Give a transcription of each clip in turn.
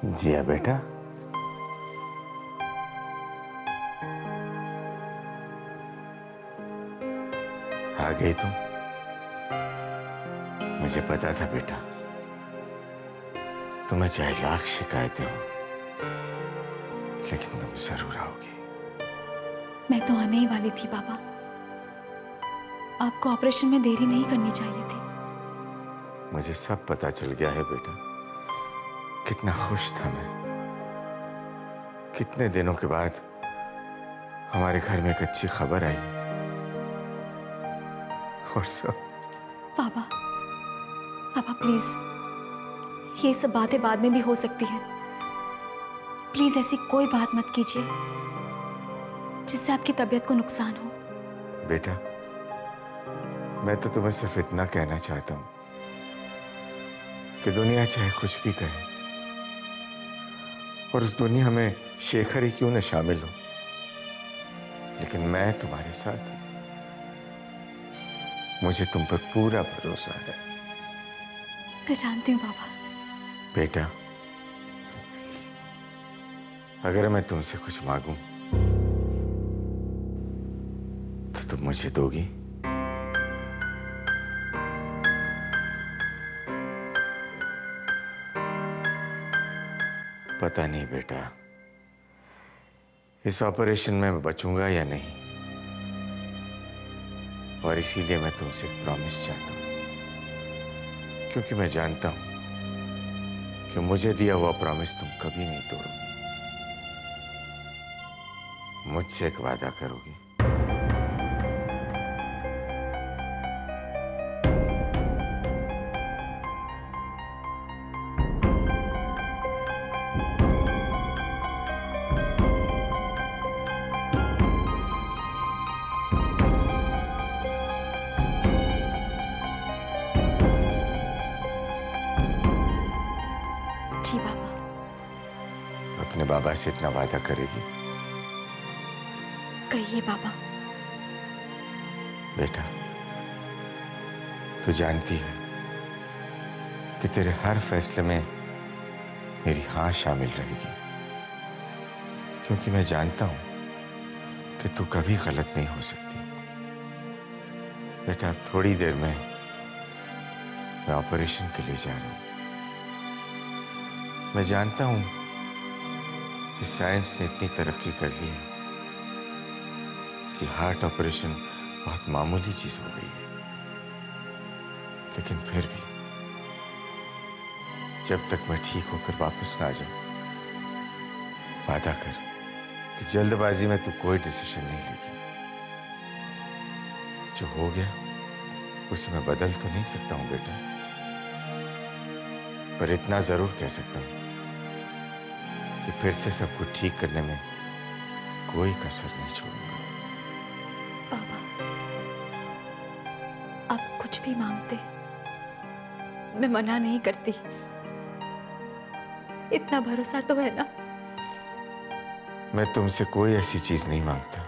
जिया बेटा, आ गई तुम। मुझे पता था बेटा, तुम्हें चाहे लाख शिकायतें हो, लेकिन तुम जरूर आओगी। मैं तो आने ही वाली थी पापा। आपको ऑपरेशन में देरी नहीं करनी चाहिए थी। मुझे सब पता चल गया है बेटा। कितना खुश था मैं। कितने दिनों के बाद हमारे घर में एक अच्छी खबर आई। और सब पापा, पापा प्लीज, ये सब बातें बाद में भी हो सकती हैं। प्लीज ऐसी कोई बात मत कीजिए जिससे आपकी तबीयत को नुकसान हो। बेटा, मैं तो तुम्हें सिर्फ इतना कहना चाहता हूं कि दुनिया चाहे कुछ भी कहे, और उस दुनिया में शेखर ही क्यों न शामिल हो, लेकिन मैं तुम्हारे साथ हूं। मुझे तुम पर पूरा भरोसा है। मैं जानती हूँ पापा। बेटा, अगर मैं तुमसे कुछ मांगूं तो तुम मुझे दोगी? पता नहीं बेटा, इस ऑपरेशन में मैं बचूंगा या नहीं, और इसीलिए मैं तुमसे एक प्रॉमिस चाहता हूं, क्योंकि मैं जानता हूं कि मुझे दिया हुआ प्रॉमिस तुम कभी नहीं तोड़ोगी। मुझसे एक वादा करोगी? जी पापा। अपने बाबा से इतना वादा करेगी? कहिए पापा। बेटा, तू जानती है कि तेरे हर फैसले में मेरी हाँ शामिल रहेगी, क्योंकि मैं जानता हूं कि तू कभी गलत नहीं हो सकती। बेटा, अब थोड़ी देर में मैं ऑपरेशन के लिए जा रहा हूं। मैं जानता हूं कि साइंस ने इतनी तरक्की कर ली है कि हार्ट ऑपरेशन बहुत मामूली चीज हो गई है, लेकिन फिर भी जब तक मैं ठीक होकर वापस ना आ जाऊं, वादा कर कि जल्दबाजी में तू कोई डिसीजन नहीं लेगी। जो हो गया उसे मैं बदल तो नहीं सकता हूं बेटा, पर इतना जरूर कह सकता हूं कि फिर से सब कुछ ठीक करने में कोई कसर नहीं छोड़ूंगा। पापा, आप कुछ भी मांगते, मैं मना नहीं करती। इतना भरोसा तो है ना। मैं तुमसे कोई ऐसी चीज नहीं मांगता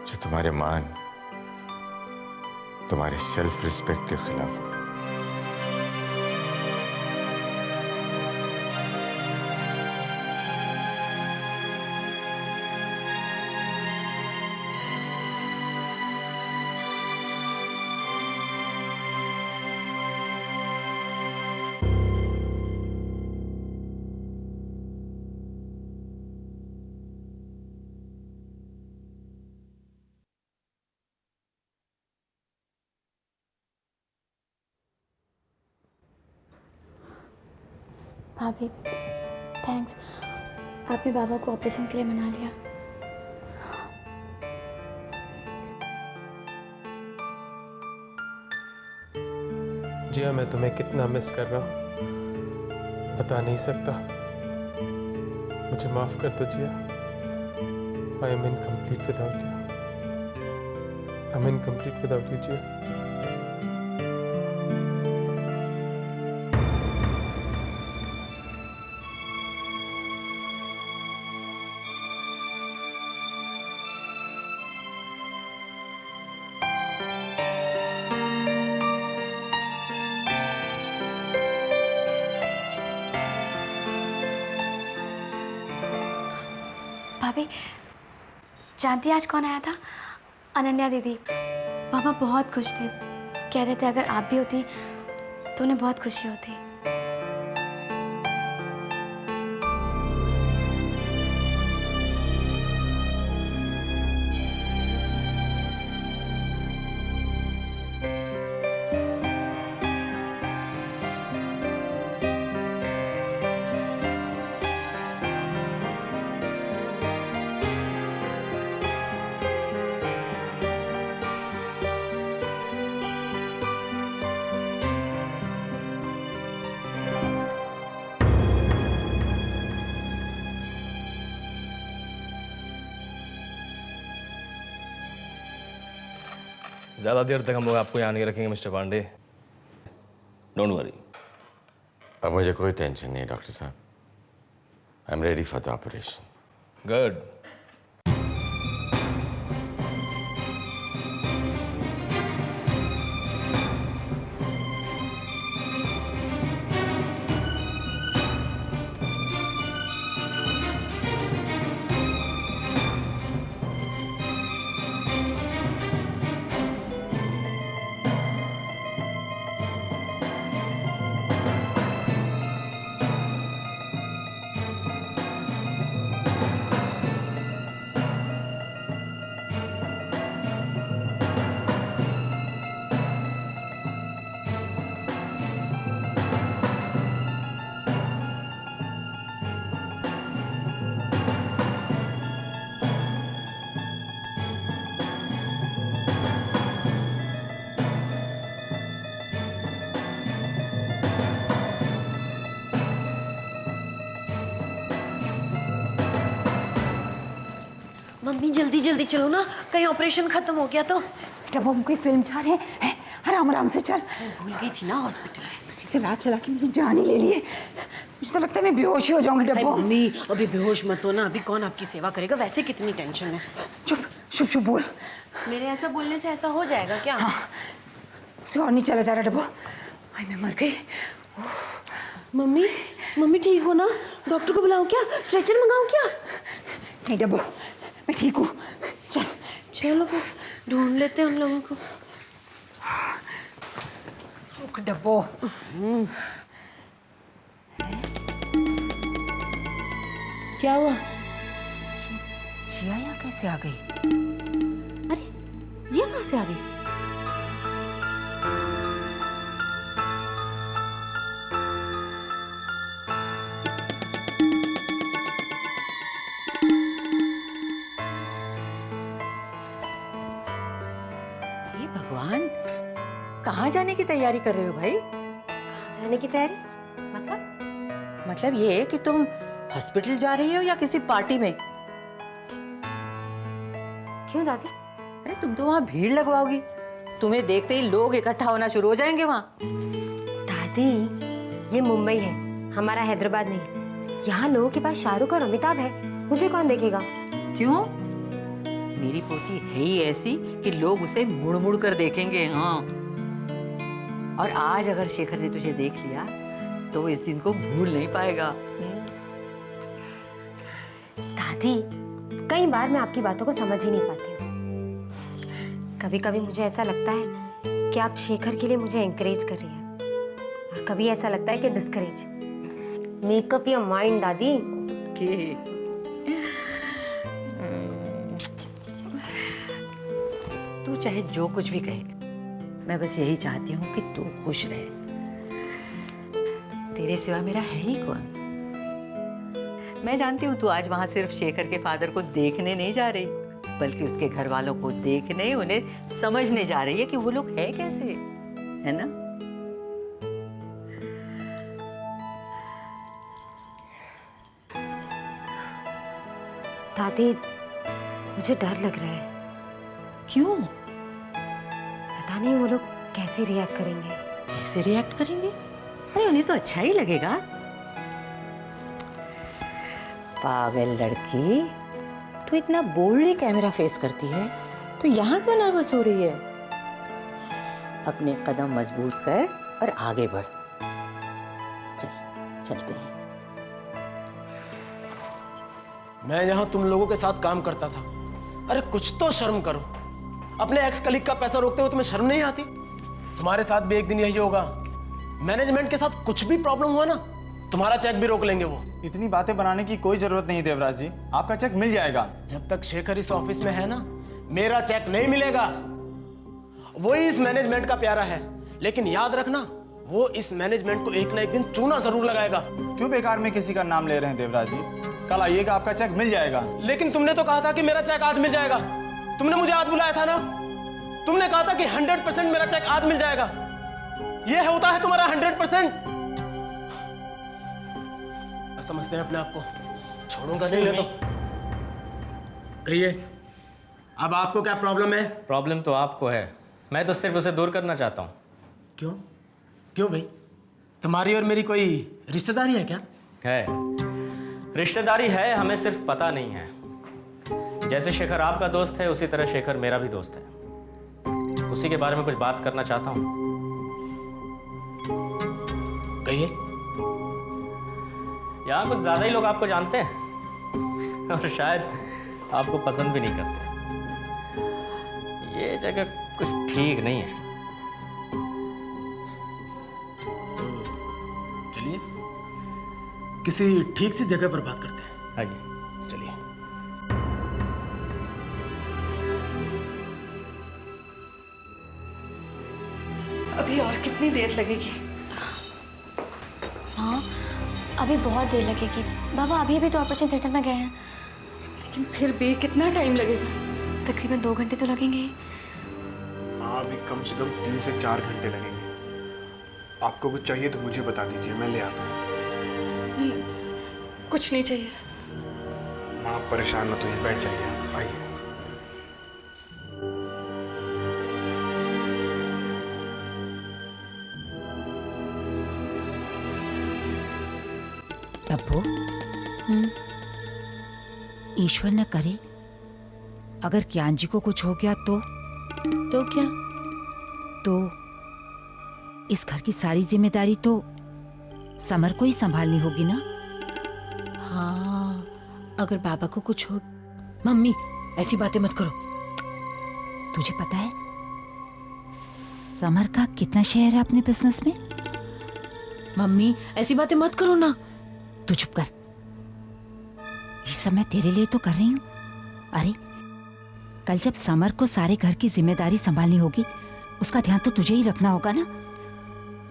जो तुम्हारे मान, तुम्हारे सेल्फ रिस्पेक्ट के खिलाफ हो। भाभी थैंक्स, आपने बाबा को ऑपरेशन के लिए मना लिया। जिया, मैं तुम्हें कितना मिस कर रहा हूँ बता नहीं सकता। मुझे माफ कर दो Jiya. I am incomplete without you. I am incomplete without you Jiya. भाभी, जानती आज कौन आया था? अनन्या दीदी। पापा बहुत खुश थे, कह रहे थे अगर आप भी होती तो उन्हें बहुत खुशी होती। ज़्यादा देर तक हम लोग आपको यहाँ नहीं रखेंगे मिस्टर पांडे। Don't worry. अब मुझे कोई टेंशन नहीं डॉक्टर साहब। I am ready for the operation. Good. Mummy जल्दी जल्दी चलो ना, कहीं ऑपरेशन खत्म हो गया तो। जब हम कोई फिल्म जा रहे हैं, आराम आराम से चल। भूल गई थी ना हॉस्पिटल में। चला चला के मेरी जान ही ले लिए। मुझे तो लगता है मैं बेहोश ही हो जाऊंगी डब्बो। मम्मी अभी बेहोश मत हो ना, अभी कौन आपकी सेवा करेगा, वैसे कितनी टेंशन है। चुप चुप चुप बोल। मेरे ऐसा बोलने से ऐसा हो जाएगा क्या? हाँ, उसे और नहीं चला जा रहा डब्बो। आई मैं मर गई। मम्मी मम्मी ठीक हो ना? डॉक्टर को बुलाऊं क्या? स्ट्रेचर मंगाऊं क्या? नहीं डब्बो, मैं ठीक हूँ। चल चलो फिर ढूंढ लेते हैं हम लोगों को। रुक डब्बो। क्या हुआ? जिया यहाँ कैसे आ गई? अरे ये कहाँ से आ गई? हे भगवान, कहाँ जाने की तैयारी कर रहे हो भाई? कहाँ जाने की तैयारी? मतलब ये कि तुम हॉस्पिटल जा रही हो या किसी पार्टी में? क्यों दादी? अरे तुम तो वहाँ भीड़ लगवाओगी। तुम्हें देखते ही लोग इकट्ठा होना शुरू हो जाएंगे वहाँ। दादी, ये मुंबई है, हमारा हैदराबाद नहीं। यहाँ लोगों के पास शाहरुख और अमिताभ है, मुझे कौन देखेगा? क्यों? मेरी पोती है ही ऐसी कि लोग उसे मुड़ मुड़ कर देखेंगे। हाँ, और आज अगर शेखर ने तुझे देख लिया तो वो इस दिन को भूल नहीं पाएगा। दादी, कई बार मैं आपकी बातों को समझ ही नहीं पाती हूँ। कभी कभी मुझे ऐसा लगता है कि आप शेखर के लिए मुझे एनकरेज कर रही हैं, और कभी ऐसा लगता है कि डिस्करेज। मेकअप योर माइंड दादी। के तू चाहे जो कुछ भी कहे, मैं बस यही चाहती हूँ कि तू खुश रहे। तेरे सिवा मेरा है ही कौन? मैं जानती हूँ तू आज वहां सिर्फ शेखर के फादर को देखने नहीं जा रही, बल्कि उसके घर वालों को देखने, उन्हें समझने जा रही है कि वो लोग है कैसे, है ना? दादी, मुझे डर लग रहा है। क्यों? पता नहीं वो लोग कैसे रिएक्ट करेंगे। कैसे रिएक्ट करेंगे? अरे उन्हें तो अच्छा ही लगेगा। पागल लड़की, तू इतना बोल्डली कैमरा फेस करती है तो यहाँ क्यों नर्वस हो रही है? अपने कदम मजबूत कर और आगे बढ़। चल, चलते हैं। मैं यहाँ तुम लोगों के साथ काम करता था। अरे कुछ तो शर्म करो। अपने एक्स कलीग का पैसा रोकते हो तुम्हें शर्म नहीं आती? तुम्हारे साथ भी एक दिन यही होगा। मैनेजमेंट के साथ कुछ भी प्रॉब्लम हुआ ना, तुम्हारा चेक भी रोक लेंगे वो। इतनी बातें बनाने की कोई जरूरत नहीं देवराज जी, आपका चेक मिल जाएगा। जब तक शेखर इस ऑफिस में है ना, मेरा चेक नहीं मिलेगा। वही इस मैनेजमेंट का प्यारा है, लेकिन याद रखना वो इस मैनेजमेंट को एक ना एक दिन चूना जरूर लगाएगा। क्यों बेकार में किसी का नाम ले रहे हैं देवराज जी? कल आइएगा, आपका चेक मिल जाएगा। लेकिन तुमने तो कहा था कि मेरा चेक आज मिल जाएगा। तुमने मुझे आज बुलाया था ना, तुमने कहा था कि 100% मेरा चेक आज मिल जाएगा। ये होता है तुम्हारा 100%? समझते हैं अपने आप को, छोड़ूंगा नहीं। तो कहिए, अब आपको क्या प्रॉब्लम है? प्रॉब्लम तो आपको है, मैं तो सिर्फ उसे दूर करना चाहता हूँ। क्यों क्यों भाई, तुम्हारी और मेरी कोई रिश्तेदारी है क्या? है, रिश्तेदारी है, हमें सिर्फ पता नहीं है। जैसे शेखर आपका दोस्त है, उसी तरह शेखर मेरा भी दोस्त है। उसी के बारे में कुछ बात करना चाहता हूँ। कहिए। यहाँ कुछ ज्यादा ही लोग आपको जानते हैं और शायद आपको पसंद भी नहीं करते। ये जगह कुछ ठीक नहीं है। तो चलिए किसी ठीक सी जगह पर बात करते हैं। आइए। चलिए। अभी और कितनी देर लगेगी? हाँ, अभी बहुत देर लगेगी। बाबा अभी अभी तो ऑपरेशन थिएटर में गए हैं। लेकिन फिर भी कितना टाइम लगेगा? तकरीबन 2 घंटे तो लगेंगे ही। हाँ, अभी कम से कम 3 से 4 घंटे लगेंगे। आपको कुछ चाहिए तो मुझे बता दीजिए, मैं ले आता हूँ। नहीं, कुछ नहीं चाहिए। माँ आप परेशान मत होइए, बैठ जाइए आप, आइए। टप्पू, ईश्वर न करे अगर ज्ञान जी को कुछ हो गया तो क्या? तो इस घर की सारी जिम्मेदारी तो समर को ही संभालनी होगी ना। हाँ, अगर बाबा को कुछ हो। मम्मी ऐसी बातें मत करो। तुझे पता है समर का कितना शेयर है अपने बिजनेस में? मम्मी ऐसी बातें मत करो ना। तू चुप कर। ये सब मैं तेरे लिए तो कर रही हूँ। अरे कल जब समर को सारे घर की जिम्मेदारी संभालनी होगी, उसका ध्यान तो तुझे ही रखना होगा ना।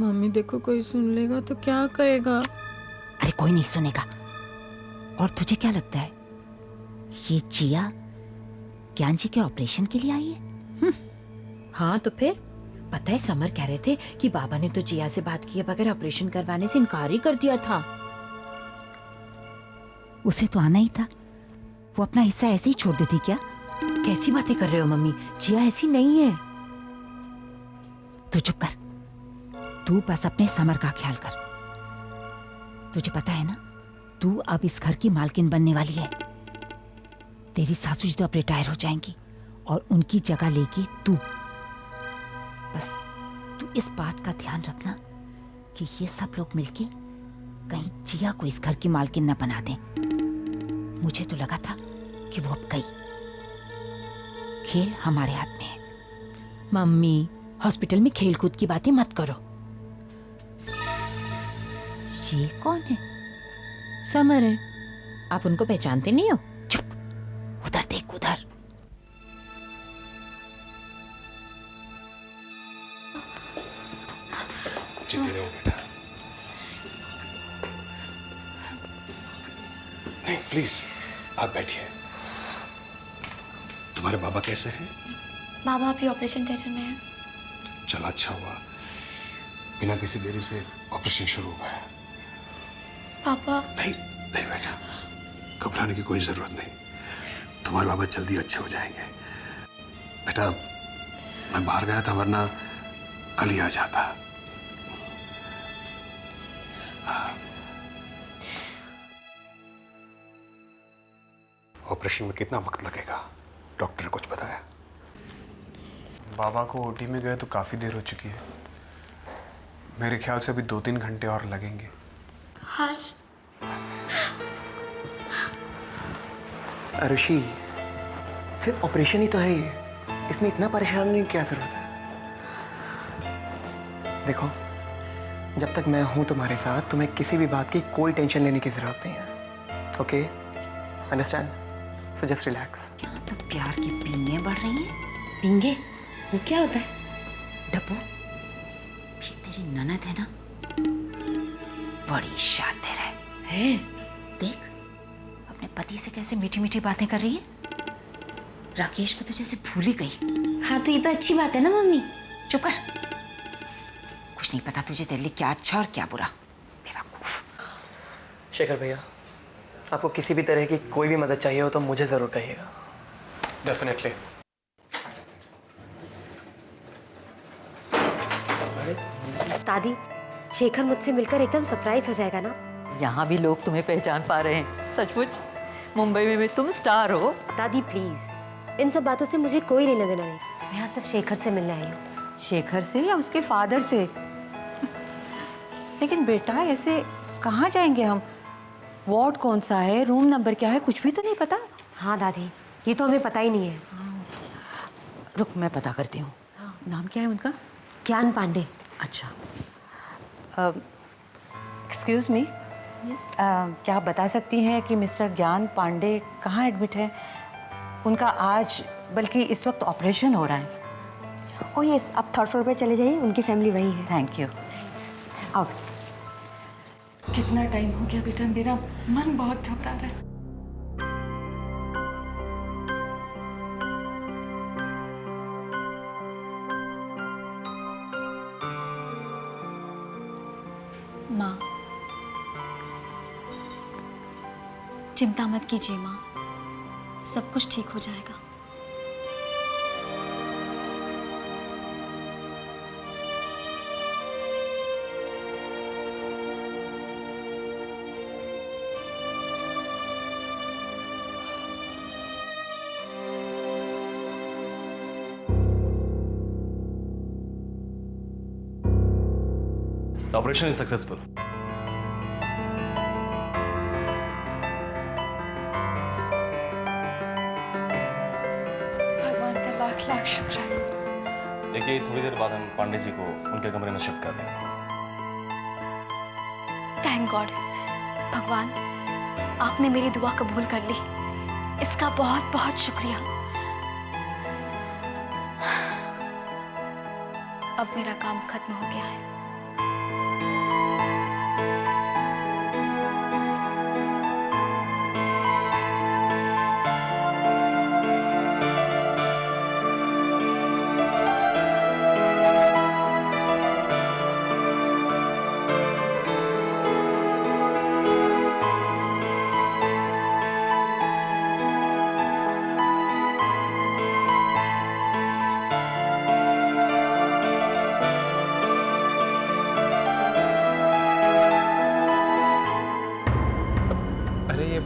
मम्मी देखो, कोई सुन लेगा तो क्या करेगा? अरे कोई नहीं सुनेगा। और तुझे क्या लगता है ये जिया ज्ञान जी के ऑपरेशन के लिए आई है? हाँ तो फिर पता है, समर कह रहे थे कि बाबा ने तो जिया से बात किए बगैर ऑपरेशन करवाने से इनकार ही कर दिया था। उसे तो आना ही था। वो अपना हिस्सा ऐसे ही छोड़ देती क्या? कैसी बातें कर रहे हो मम्मी, जिया ऐसी नहीं है। तू चुप कर। तू बस अपने समर का ख्याल कर। तुझे पता है ना, तू अब इस घर की मालकिन बनने वाली है। तेरी सासू जी तो अब रिटायर हो जाएंगी और उनकी जगह लेगी तू। बस तू इस बात का ध्यान रखना कि ये सब लोग मिलके कहीं जिया को इस घर की मालकिन न बना दें। मुझे तो लगा था कि वो अब गई। खेल हमारे हाथ में है। मम्मी हॉस्पिटल में खेल कूद की बातें मत करो। ये कौन है? समर है, आप उनको पहचानते नहीं हो? चुप, उधर देख उधर। चिंता रहो बेटा। नहीं प्लीज आप बैठिए। तुम्हारे बाबा कैसे हैं? बाबा अभी ऑपरेशन थिएटर में है। चलो अच्छा हुआ, बिना किसी देरी से ऑपरेशन शुरू हुआ है। पापा नहीं नहीं बेटा, घबराने की कोई जरूरत नहीं। तुम्हारे बाबा जल्दी अच्छे हो जाएंगे। बेटा मैं बाहर गया था, वरना कल ही आ जाता। ऑपरेशन में कितना वक्त लगेगा? डॉक्टर ने कुछ बताया? बाबा को ओटी में गए तो काफ़ी देर हो चुकी है। मेरे ख्याल से अभी 2-3 घंटे और लगेंगे। हर्ष, अरुषि, सिर्फ ऑपरेशन ही तो है ये, इसमें इतना परेशान होने की क्या जरूरत है? देखो, जब तक मैं हूं तुम्हारे साथ तुम्हें किसी भी बात की कोई टेंशन लेने की जरूरत नहीं है। Okay, understand? So just relax. यहाँ तो प्यार की पींगे बढ़ रही हैं। पिंगे, वो क्या होता है? डब्बू, ये तेरी ननद है ना, बड़ी शातिर है। देख, अपने पति से कैसे मीठी मीठी बातें कर रही है। राकेश को तो जैसे भूल ही गई। हाँ तो ये तो अच्छी बात है ना मम्मी। चुप कर, कुछ नहीं पता तुझे तेरे लिए क्या अच्छा और क्या बुरा, बेवकूफ। शेखर भैया, आपको किसी भी तरह की कोई भी मदद चाहिए हो तो मुझे जरूर कहिएगा। डेफिनेटली। दादी, शेखर मुझसे मिलकर एकदम सरप्राइज हो जाएगा ना? यहाँ भी लोग तुम्हें पहचान पा रहे हैं। सचमुच मुंबई में भी तुम स्टार हो। दादी प्लीज, इन सब बातों से मुझे कोई लेना देना नहीं। मैं यहाँ सिर्फ शेखर से मिलने आई हूँ। शेखर से या उसके फादर से? लेकिन बेटा ऐसे कहाँ जाएंगे हम? वार्ड कौन सा है, रूम नंबर क्या है, कुछ भी तो नहीं पता। हाँ दादी, ये तो हमें पता ही नहीं है। रुक, मैं पता करती हूँ। नाम क्या है उनका? ज्ञान पांडे। अच्छा, एक्सक्यूज मी, क्या आप बता सकती हैं कि मिस्टर ज्ञान पांडे कहाँ एडमिट है? उनका आज बल्कि इस वक्त ऑपरेशन हो रहा है। ओह यस, आप थर्ड फ्लोर पे चले जाइए, उनकी फैमिली वही है। Thank you. आओ। कितना टाइम हो गया बेटा, मेरा मन बहुत घबरा रहा है। माँ, चिंता मत कीजिए माँ, सब कुछ ठीक हो जाएगा। The operation is successful. भगवान का लाख लाख शुक्र है। देखिए, थोड़ी देर बाद हम पांडे जी को उनके कमरे में शिफ्ट कर देंगे। थैंक गॉड, भगवान आपने मेरी दुआ कबूल कर ली, इसका बहुत बहुत शुक्रिया। अब मेरा काम खत्म हो गया है। अरे ये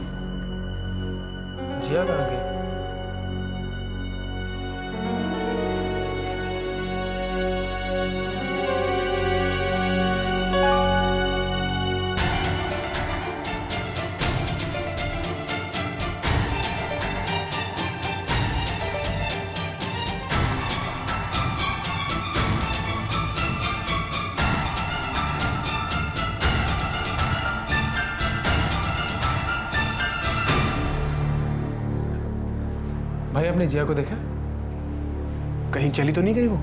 जिया कहाँ गई? भाई, आपने जिया को देखा? कहीं चली तो नहीं गई वो?